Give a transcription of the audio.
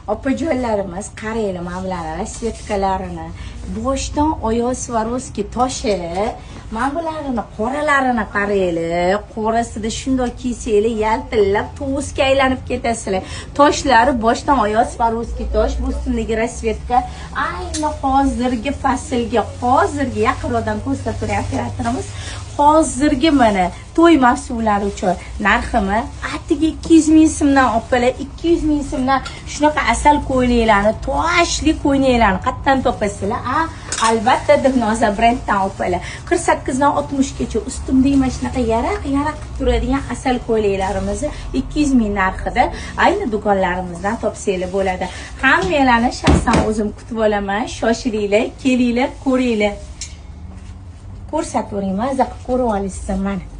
Opajonlarimiz qaranglar mana bularni rasvetkalarini, boshdan oyoq Swarovski toshi, mana bularni qoralarini qaranglar. Qorasida shunday kiysanglar yaltillab tovusga aylanib ketasizlar. Toshlari boshdan oyoq Swarovski tosh, bu ustundagi rasvetka ayni hozirgi faslga, hozirgi yaqinroqdan ko'rsatib turgan operatorimiz hozirgi mana to'y mavsumlari uchun narximi atiga 200 ming so'mdan opalar, 200 ming so'mdan shunaqa asal ko'ylaklarni, toshli ko'ylaklarni qayerdan topasizlar? Albatta Dilnoza brenddan opalar. 48 dan 60 gacha ustimda mana shunaqa yaraq qilib turadigan asal ko'ylaklarimizni 200 ming narxida ayni do'konlarimizdan topsanglar bo'ladi. Hammalarni shaxsan o'zim kutib olaman. Shoshilinglar, kelinglar, ko'ringlar. Ko'rsatib o'ring, mazza qilib ko'rib olasiz mana.